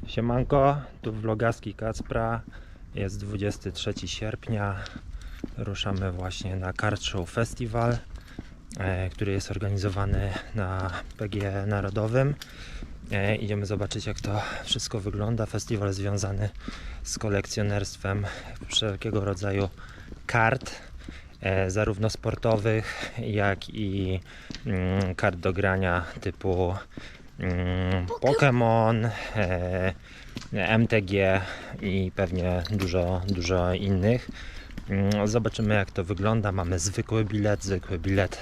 Siemanko, tu Vlogaski Kacpra. Jest 23 sierpnia. Ruszamy właśnie na Kart Show Festival, który jest organizowany na PGE Narodowym. Idziemy zobaczyć, jak to wszystko wygląda. Festiwal związany z kolekcjonerstwem wszelkiego rodzaju kart, zarówno sportowych, jak i kart do grania typu Pokémon, MTG i pewnie dużo innych. Zobaczymy, jak to wygląda. Mamy zwykły bilet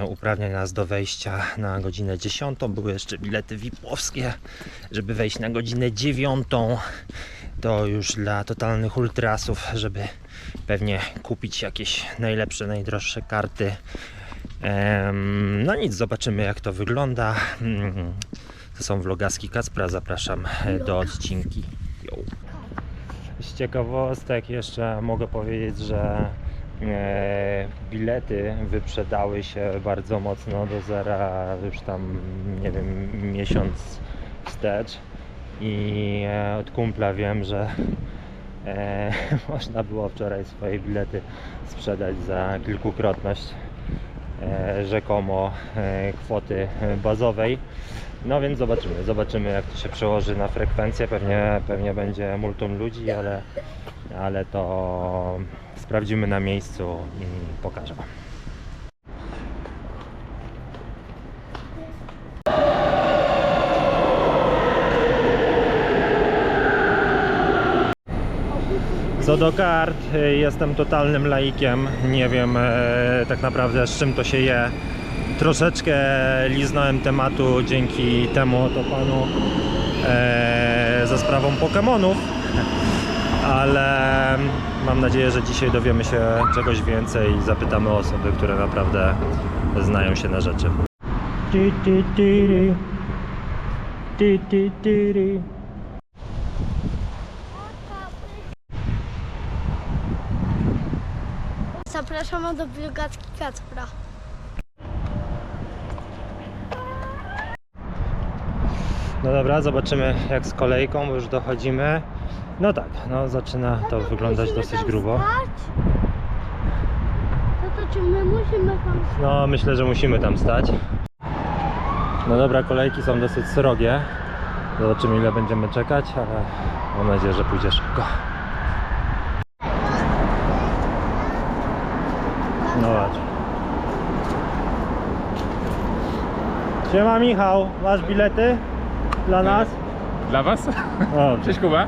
uprawnia nas do wejścia na godzinę 10. Były jeszcze bilety VIP-owskie, żeby wejść na godzinę 9. To już dla totalnych ultrasów, żeby pewnie kupić jakieś najlepsze, najdroższe karty. No nic, zobaczymy, jak to wygląda. To są Vlogaski Kacpra, zapraszam do odcinki. Yo. Z ciekawostek jeszcze mogę powiedzieć, że bilety wyprzedały się bardzo mocno do zera już tam, nie wiem, miesiąc wstecz i od kumpla wiem, że można było wczoraj swoje bilety sprzedać za kilkukrotność rzekomo kwoty bazowej. No więc zobaczymy, jak to się przełoży na frekwencję. Pewnie będzie multum ludzi, ale to sprawdzimy na miejscu i pokażę. Co do kart, jestem totalnym laikiem. Nie wiem tak naprawdę, z czym to się je. Troszeczkę liznąłem tematu dzięki temu to panu za sprawą Pokemonów, ale mam nadzieję, że dzisiaj dowiemy się czegoś więcej i zapytamy osoby, które naprawdę znają się na rzeczy. Zapraszamy do Vlogaski Kacpra. No dobra, zobaczymy, jak z kolejką, bo już dochodzimy. No tak, no zaczyna to wyglądać dosyć grubo. No to czy my musimy tam stać? No myślę, że musimy tam stać. No dobra, kolejki są dosyć srogie. Zobaczymy, ile będziemy czekać, ale mam nadzieję, że pójdzie szybko. No właśnie. Siema Michał, masz bilety dla nas? Dla was? O, Cześć Kuba.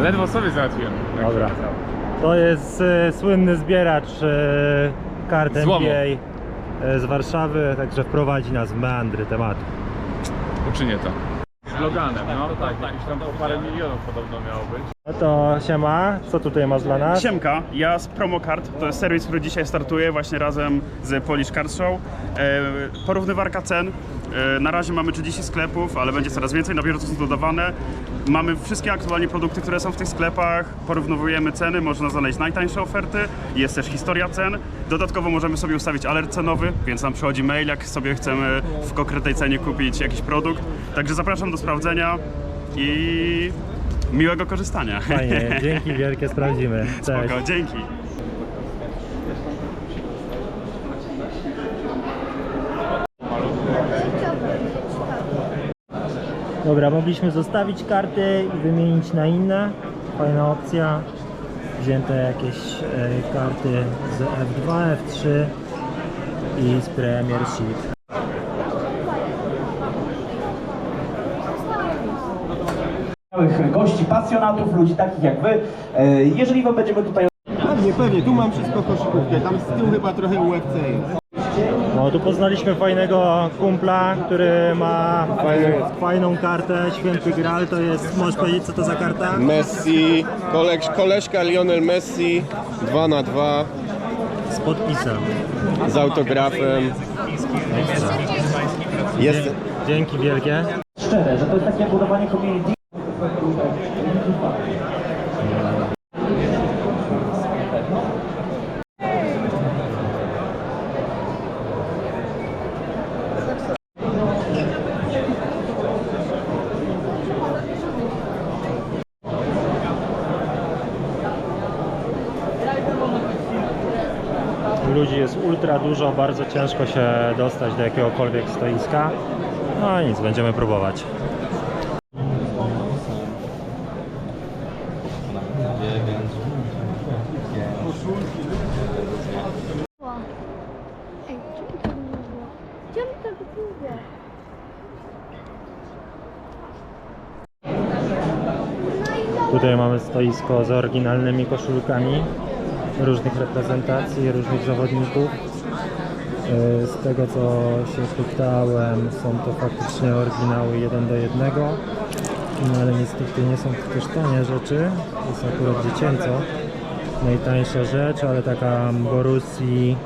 Ledwo sobie załatwiłem. dobra. To jest słynny zbieracz kart Złomu. NBA z Warszawy, także wprowadzi nas w meandry tematu. Uczynię to. Z Loganem, no tak, jakieś tam po parę milionów podobno miało być. No to siema, co tutaj masz dla nas? Siemka, ja z Promocard, to jest serwis, który dzisiaj startuje właśnie razem z Polish Card Show. Porównywarka cen, na razie mamy 30 sklepów, ale będzie coraz więcej, na bieżąco są dodawane. Mamy wszystkie aktualnie produkty, które są w tych sklepach, porównujemy ceny, można znaleźć najtańsze oferty, jest też historia cen. Dodatkowo możemy sobie ustawić alert cenowy, więc nam przychodzi mail, jak sobie chcemy w konkretnej cenie kupić jakiś produkt. Także zapraszam do sprawdzenia i miłego korzystania. Fajnie, dzięki wielkie, sprawdzimy. Cześć. Spoko, dzięki. Dobra, mogliśmy zostawić karty i wymienić na inne. Fajna opcja. Wzięte jakieś karty z F2, F3 i z Premiership. Gości, pasjonatów, ludzi takich jak wy. Jeżeli wam będziemy tutaj... Pewnie, tu mam wszystko koszykówkę, tam z tyłu chyba trochę UFC jest. No tu poznaliśmy fajnego kumpla, który ma fajną kartę, Święty Graal. To jest, możesz powiedzieć, co to za karta? Messi, koleżka Lionel Messi, 2×2, Z podpisem. z autografem. Jest, Dzięki wielkie. Szczere, że to jest takie budowanie community. ultra dużo, bardzo ciężko się dostać do jakiegokolwiek stoiska. No i nic, będziemy próbować. Ej, czemu tak długo? Czemu tak długo? Tutaj mamy stoisko z oryginalnymi koszulkami różnych reprezentacji, różnych zawodników. Z tego co się pytałem, są to faktycznie oryginały 1:1, no ale niestety nie są to też tanie rzeczy, to jest akurat dziecięco. Najtańsza rzecz, ale taka Borussii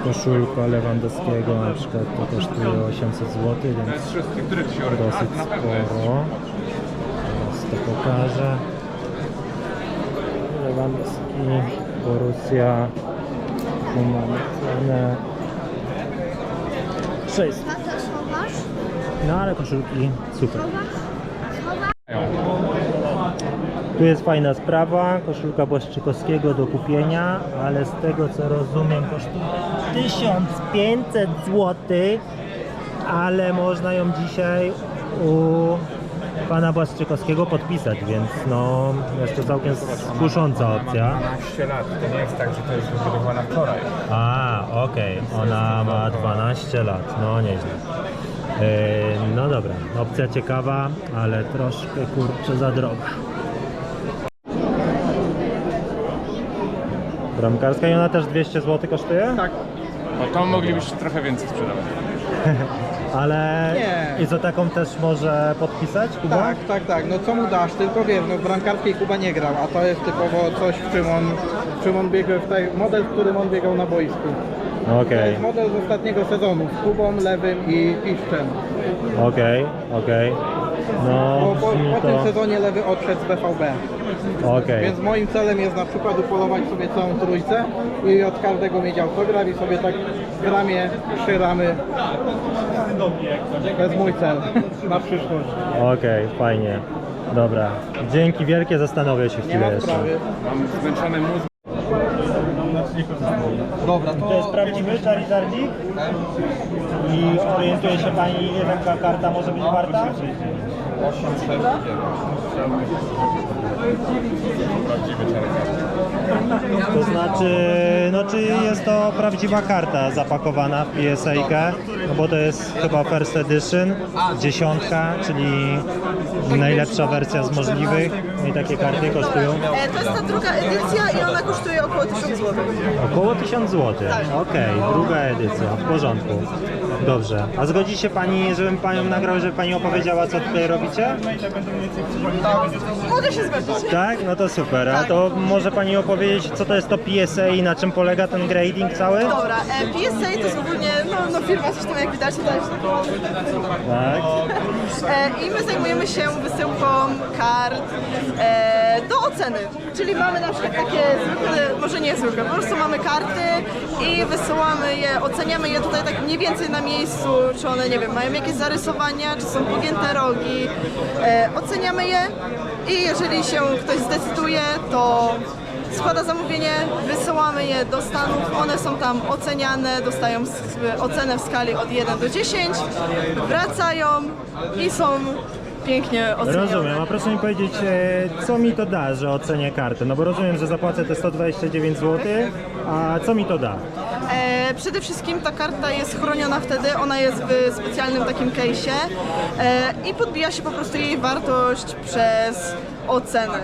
koszulka Lewandowskiego na przykład to kosztuje 800 zł, więc dosyć sporo. Teraz to pokażę. Lewandowski, Borussia, tu mamy cenę 600. A to schowasz? No ale koszulki super. Schowasz? Tu jest fajna sprawa, koszulka Błaszczykowskiego do kupienia, ale z tego co rozumiem kosztuje 1500 zł, ale można ją dzisiaj u pana Błaszczykowskiego podpisać, więc no jest to całkiem kusząca opcja. 12 lat, to nie jest tak, że to jest wybudowana wczoraj. A, okej, ona ma 12 lat, no nieźle. No dobra, opcja ciekawa, ale troszkę kurczę za droga. Bramkarska i ona też 200 zł kosztuje? Tak. No to moglibyście trochę więcej sprzedawać. Ale Nie. i za taką też może podpisać Kuba? Tak. No co mu dasz? Tylko wiesz, no w bramkarskiej Kuba nie grał, a to jest typowo coś, w czym on biegał, model, w którym on biegał na boisku. To Okej, jest model z ostatniego sezonu, z Kubą, Lewym i Piszczem. okej. No, Bo brzmi po tym to... sezonie Lewy odszedł z BVB. Okej. Więc moim celem jest na przykład upolować sobie całą trójcę i od każdego mieć autograf i sobie tak w ramie, 3 ramy. To jest mój cel na przyszłość. Okej, fajnie. Dobra, dzięki wielkie, zastanowię się Nie chwilę ma jeszcze. sprawy. Mam zmęczony mózg. Dobra, To jest prawdziwy Charizardzik? I orientuje się Pani, ile taka karta może być warta? To znaczy, no czy jest to prawdziwa karta zapakowana w PSA-kę? No bo to jest chyba First Edition, 10, czyli najlepsza wersja z możliwych. No i takie karty kosztują To jest ta druga edycja i ona kosztuje około 1000 zł. około 1000 zł. Okej, druga edycja, w porządku. Dobrze. A zgodzi się Pani, żebym Panią nagrał, żeby Pani opowiedziała, co tutaj robicie? Mogę się zgodzić. Tak? No to super. A to może Pani opowiedzieć, co to jest to PSA i na czym polega ten grading cały? Dobra, PSA to jest ogólnie no firma, zresztą jak widać tutaj. Tak. I my zajmujemy się wysyłką kart do oceny. Czyli mamy na przykład takie zwykłe, może nie zwykłe, po prostu mamy karty i wysyłamy je, oceniamy je tutaj tak mniej więcej na miejscu, czy one, nie wiem, mają jakieś zarysowania, czy są pogięte rogi. Oceniamy je i jeżeli się ktoś zdecyduje, to składa zamówienie, wysyłamy je do Stanów, one są tam oceniane, dostają ocenę w skali od 1 do 10, wracają i są pięknie ocenione. Rozumiem, a proszę mi powiedzieć, co mi to da, że ocenię kartę? No bo rozumiem, że zapłacę te 129 zł, a co mi to da? Przede wszystkim ta karta jest chroniona wtedy, ona jest w specjalnym takim case'ie i podbija się po prostu jej wartość przez ocenę.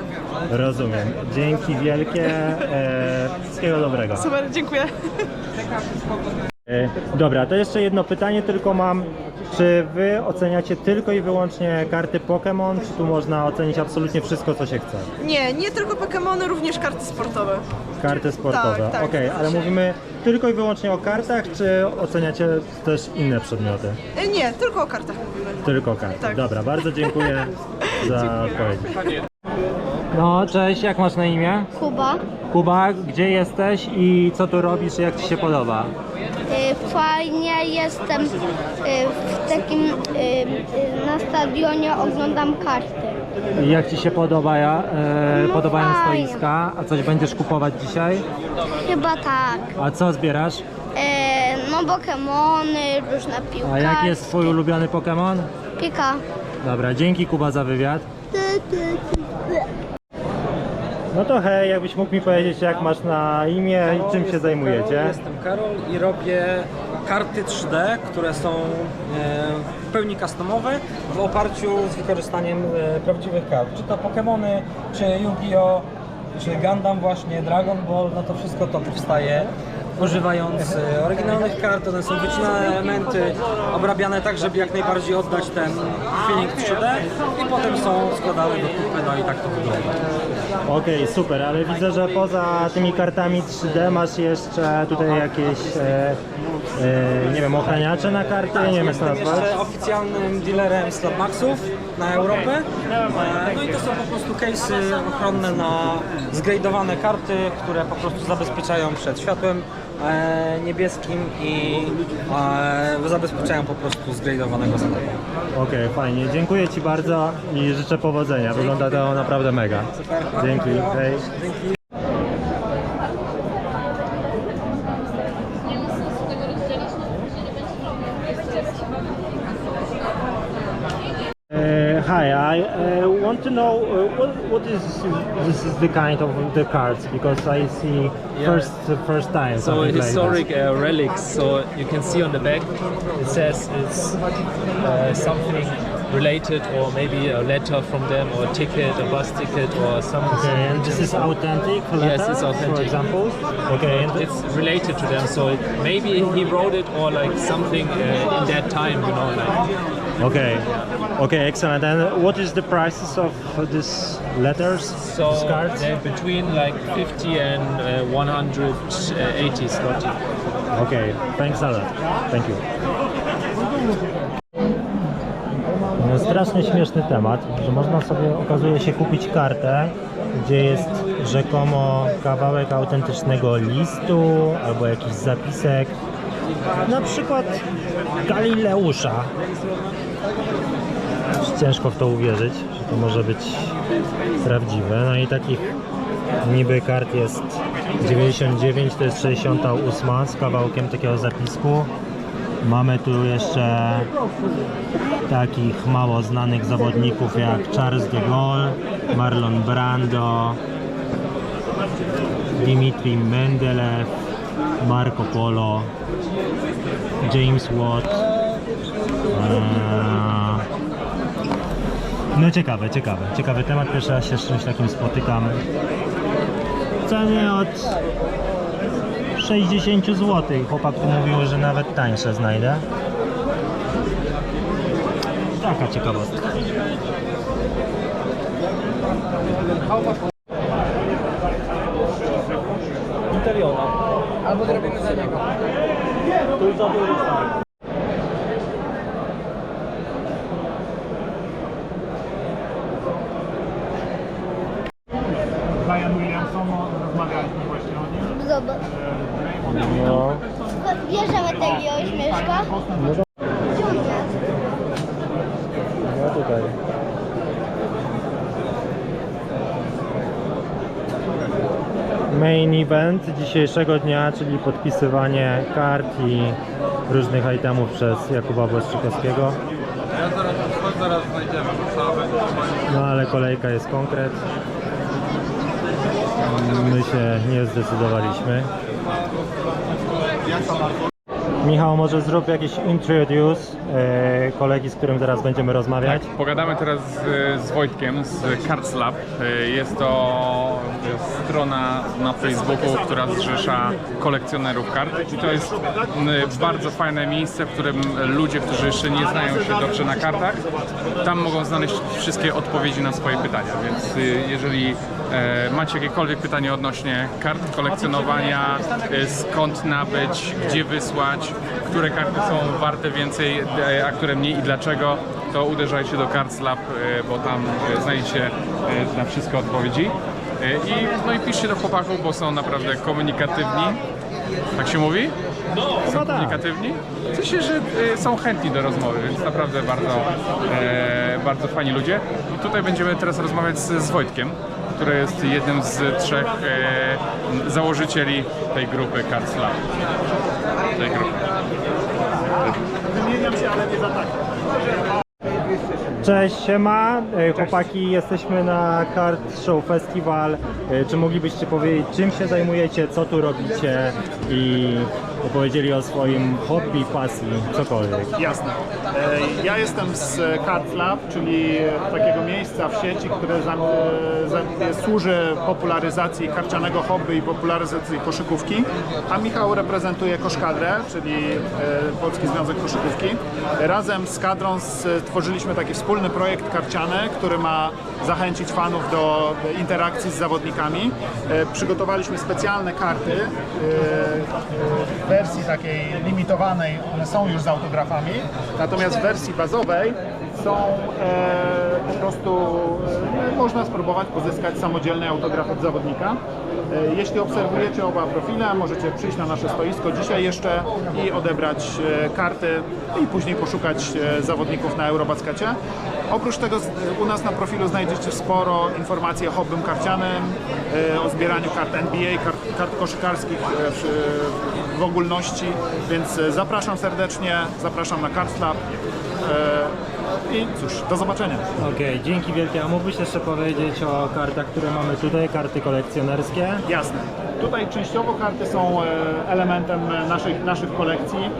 Rozumiem. Dzięki wielkie. Wszystkiego dobrego. Super, dziękuję. Dobra, to jeszcze jedno pytanie tylko mam. Czy Wy oceniacie tylko i wyłącznie karty Pokémon, czy tu można ocenić absolutnie wszystko, co się chce? Nie tylko Pokémony, również karty sportowe. Karty sportowe. Tak, Okej, ale mówimy tylko i wyłącznie o kartach, czy oceniacie też inne przedmioty? Nie, tylko o kartach mówimy. Tylko karty. Tak. Dobra, bardzo dziękuję za odpowiedź. No, cześć, jak masz na imię? Kuba. Kuba, gdzie jesteś i co tu robisz i jak Ci się podoba? Fajnie, jestem w takim, na stadionie, oglądam karty. I jak Ci się podobają fajnie. stoiska? A coś będziesz kupować dzisiaj? Chyba tak. A co zbierasz? Są Pokemony, różne piłki. A jaki jest twój ulubiony Pokémon? Pika. Dobra, dzięki Kuba za wywiad. No to hej, jakbyś mógł mi powiedzieć, jak masz na imię i czym się zajmujecie? Jestem Karol i robię karty 3D, które są w pełni customowe w oparciu z wykorzystaniem prawdziwych kart. Czy to Pokémony, czy Yu-Gi-Oh!, czy Gundam właśnie, Dragon Ball, no to wszystko to powstaje używając oryginalnych kart. One są wycinane elementy, obrabiane tak, żeby jak najbardziej oddać ten feeling 3D i potem są składane do kupy, no i tak to wygląda. Okej, super, ale widzę, że poza tymi kartami 3D masz jeszcze tutaj jakieś, nie wiem, ochraniacze na karty, nie wiem jak to Jestem nazwać. jeszcze oficjalnym dealerem Slabmaxów na Europę. No i to są po prostu case'y ochronne na zgradowane karty, które po prostu zabezpieczają przed światłem niebieskim i zabezpieczają po prostu zgradowanego sklepu. Okej, fajnie, dziękuję Ci bardzo i życzę powodzenia, wygląda to naprawdę mega. Dzięki, hej. Hi, I want to know what is this is the kind of the cards, because I see first time. So something like historic this. relics. So you can see on the back it says it's something related, or maybe a letter from them, or a ticket, a bus ticket, or something. Okay, and this is authentic letter, Yes, it's authentic. for example. Okay, and It's related to them, so maybe he wrote it, or like something in that time, you know, like. okay, excellent. And what is the prices of these letters, So these cards? they're between like 50 and 180 zloty. Okay, thanks a lot. Thank you. No, strasznie śmieszny temat, że można sobie, okazuje się, kupić kartę, gdzie jest rzekomo kawałek autentycznego listu albo jakiś zapisek, na przykład Galileusza. Ciężko w to uwierzyć, że to może być prawdziwe. No i takich niby kart jest 99, to jest 68 z kawałkiem takiego zapisku. Mamy tu jeszcze takich mało znanych zawodników jak Charles de Gaulle, Marlon Brando, Dmitri Mendeleev, Marco Polo, James Watt. No ciekawy temat, pierwszy raz się z czymś takim spotykam. Ceny od 60 zł. Chłopak tu mówił, że nawet tańsze znajdę. Taka ciekawostka. Interiora. Albo zrobimy za niego. Brian Williamson, rozmawialiśmy właśnie o nim. Zobacz. No. Bierzemy takiego śmieszka. Gdzie on jest? No tutaj. Main event dzisiejszego dnia, czyli podpisywanie kart i różnych itemów przez Jakuba Błaszczykowskiego. Zaraz znajdziemy. No ale kolejka jest konkret. My się nie zdecydowaliśmy. Michał, może zrób jakiś introduce kolegi, z którym teraz będziemy rozmawiać. Pogadamy teraz z Wojtkiem z Cards Lab. Jest to strona na Facebooku, która zrzesza kolekcjonerów kart. I to jest bardzo fajne miejsce, w którym ludzie, którzy jeszcze nie znają się dobrze na kartach, tam mogą znaleźć wszystkie odpowiedzi na swoje pytania. Więc jeżeli macie jakiekolwiek pytanie odnośnie kart, kolekcjonowania, skąd nabyć, gdzie wysłać, które karty są warte więcej, a które mniej i dlaczego, to uderzajcie do Cards Lab, bo tam znajdziecie na wszystkie odpowiedzi. No i piszcie do chłopaków, bo są naprawdę komunikatywni. Tak się mówi? Są komunikatywni? W sensie, że są chętni do rozmowy, więc naprawdę bardzo fajni ludzie. I tutaj będziemy teraz rozmawiać z Wojtkiem, który jest jednym z 3 założycieli tej grupy Cards Lab. Tej grupy. Wymieniam się, ale nie za tak. Cześć, siema, chłopaki, jesteśmy na Kart Show Festival. Czy moglibyście powiedzieć, czym się zajmujecie, co tu robicie i opowiedzieli o swoim hobby, pasji, cokolwiek. Jasne. Ja jestem z Kart Lab, czyli takiego miejsca w sieci, które służy popularyzacji karcianego hobby i popularyzacji koszykówki, a Michał reprezentuje Koszkadrę, czyli Polski Związek Koszykówki. Razem z kadrą stworzyliśmy taki wspólny projekt karciany, który ma zachęcić fanów do interakcji z zawodnikami. Przygotowaliśmy specjalne karty w wersji takiej limitowanej, one są już z autografami, natomiast w wersji bazowej są po prostu, można spróbować pozyskać samodzielny autograf od zawodnika. Jeśli obserwujecie oba profile, możecie przyjść na nasze stoisko dzisiaj jeszcze i odebrać karty i później poszukać zawodników na Eurobaskecie. Oprócz tego u nas na profilu znajdziecie sporo informacji o hobbym karcianym, o zbieraniu kart NBA, kart koszykarskich w ogólności, więc zapraszam serdecznie, zapraszam na Kart Lab. I cóż, do zobaczenia. Okej, dzięki wielkie. A mógłbyś jeszcze powiedzieć o kartach, które mamy tutaj, karty kolekcjonerskie? Jasne. Tutaj częściowo karty są elementem naszych kolekcji.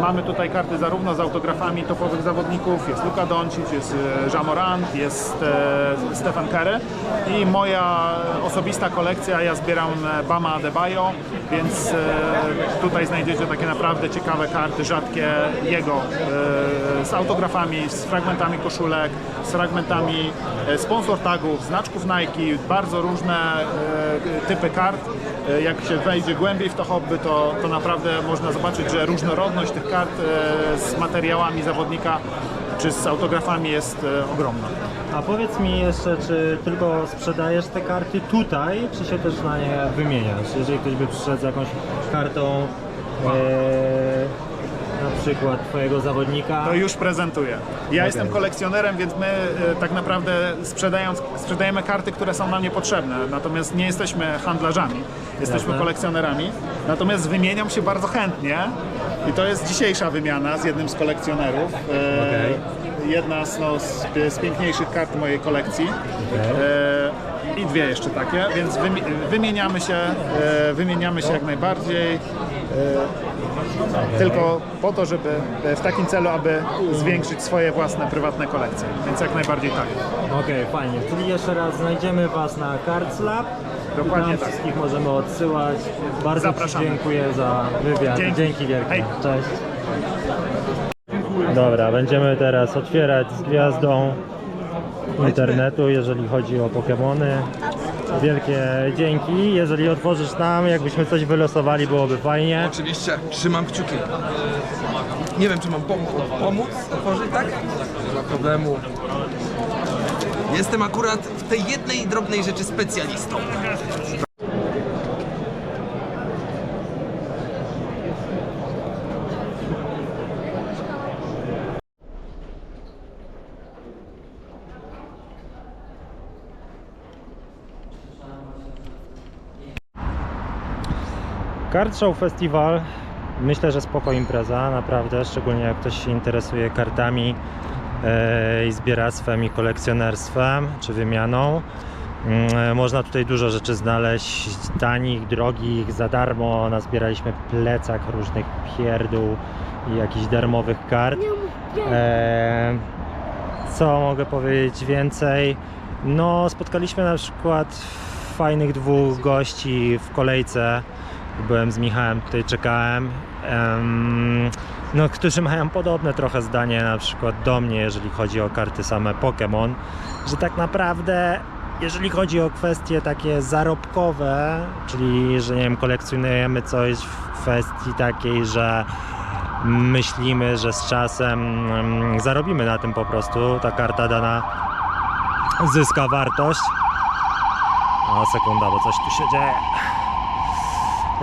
Mamy tutaj karty zarówno z autografami topowych zawodników, jest Luka Doncic, jest Ja Morant, jest Stephen Curry i moja osobista kolekcja, ja zbieram Bama Adebayo, więc tutaj znajdziecie takie naprawdę ciekawe karty, rzadkie jego, z autografami, z fragmentami koszulek, z fragmentami sponsor tagów, znaczków Nike, bardzo różne typy kart. Jak się wejdzie głębiej w to hobby, to naprawdę można zobaczyć, że różnorodność tych kart z materiałami zawodnika czy z autografami jest ogromna. A powiedz mi jeszcze, czy tylko sprzedajesz te karty tutaj, czy się też na nie wymieniasz? Jeżeli ktoś by przyszedł z jakąś kartą, na przykład twojego zawodnika. To już prezentuję. Ja jestem kolekcjonerem, więc my tak naprawdę sprzedajemy karty, które są nam niepotrzebne. Natomiast nie jesteśmy handlarzami, jesteśmy kolekcjonerami. Natomiast wymieniam się bardzo chętnie i to jest dzisiejsza wymiana z jednym z kolekcjonerów. Jedna z piękniejszych kart mojej kolekcji. I dwie jeszcze takie, więc wymieniamy się jak najbardziej. Tylko po to, żeby w takim celu, aby zwiększyć swoje własne prywatne kolekcje, więc jak najbardziej tak. Okej, fajnie. Czyli jeszcze raz znajdziemy Was na Kart Lab. Dokładnie tak. Wszystkich możemy odsyłać. Bardzo Zapraszamy. Ci dziękuję za wywiad. Dzięki wielkie. Hej. Cześć. Dobra, będziemy teraz otwierać z gwiazdą internetu, jeżeli chodzi o Pokemony. Wielkie dzięki. Jeżeli otworzysz nam, jakbyśmy coś wylosowali, byłoby fajnie. Oczywiście, trzymam kciuki. Nie wiem, czy mam pomóc otworzyć, tak? Nie ma problemu. Jestem akurat w tej jednej drobnej rzeczy specjalistą. Kart Show Festival, myślę, że spoko impreza, naprawdę, szczególnie jak ktoś się interesuje kartami i zbieractwem i kolekcjonerstwem, czy wymianą. Można tutaj dużo rzeczy znaleźć, tanich, drogich, za darmo. Nazbieraliśmy plecak różnych pierdół i jakichś darmowych kart. Co mogę powiedzieć więcej? No, spotkaliśmy na przykład fajnych dwóch gości w kolejce. Byłem z Michałem, tutaj czekałem, no, którzy mają podobne trochę zdanie na przykład do mnie, jeżeli chodzi o karty same Pokémon, że tak naprawdę jeżeli chodzi o kwestie takie zarobkowe, czyli że nie wiem, kolekcjonujemy coś w kwestii takiej, że myślimy, że z czasem zarobimy na tym po prostu, ta karta dana zyska wartość. O, sekunda, bo coś tu się dzieje.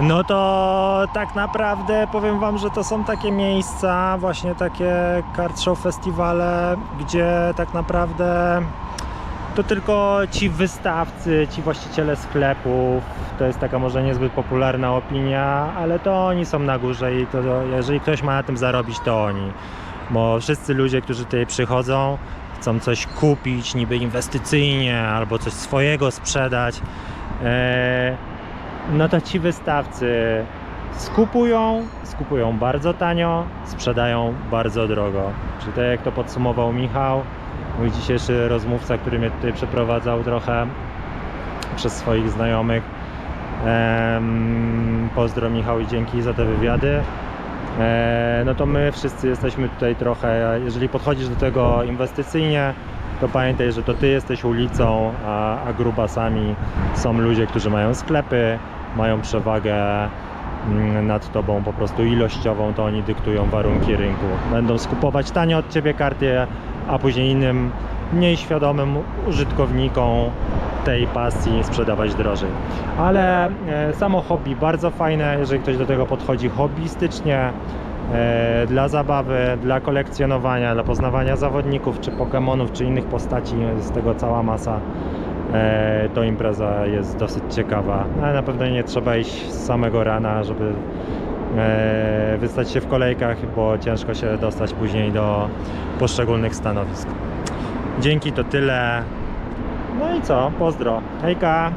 No to tak naprawdę powiem Wam, że to są takie miejsca, właśnie takie Kart Show Festiwale, gdzie tak naprawdę to tylko ci wystawcy, ci właściciele sklepów, to jest taka może niezbyt popularna opinia, ale to oni są na górze i to jeżeli ktoś ma na tym zarobić, to oni. Bo wszyscy ludzie, którzy tutaj przychodzą, chcą coś kupić niby inwestycyjnie albo coś swojego sprzedać, no to ci wystawcy skupują bardzo tanio, sprzedają bardzo drogo. Czyli tak jak to podsumował Michał, mój dzisiejszy rozmówca, który mnie tutaj przeprowadzał trochę przez swoich znajomych. Pozdro Michał i dzięki za te wywiady. No to my wszyscy jesteśmy tutaj trochę, jeżeli podchodzisz do tego inwestycyjnie, to pamiętaj, że to ty jesteś ulicą, a grubasami są ludzie, którzy mają sklepy, mają przewagę nad tobą po prostu ilościową, to oni dyktują warunki rynku. Będą skupować tanio od ciebie karty, a później innym, mniej świadomym użytkownikom tej pasji sprzedawać drożej. Ale samo hobby bardzo fajne, jeżeli ktoś do tego podchodzi hobbystycznie, dla zabawy, dla kolekcjonowania, dla poznawania zawodników, czy Pokemonów, czy innych postaci, z tego cała masa, to impreza jest dosyć ciekawa, ale na pewno nie trzeba iść z samego rana, żeby wystać się w kolejkach, bo ciężko się dostać później do poszczególnych stanowisk. Dzięki, to tyle. No i co? Pozdro. Hejka!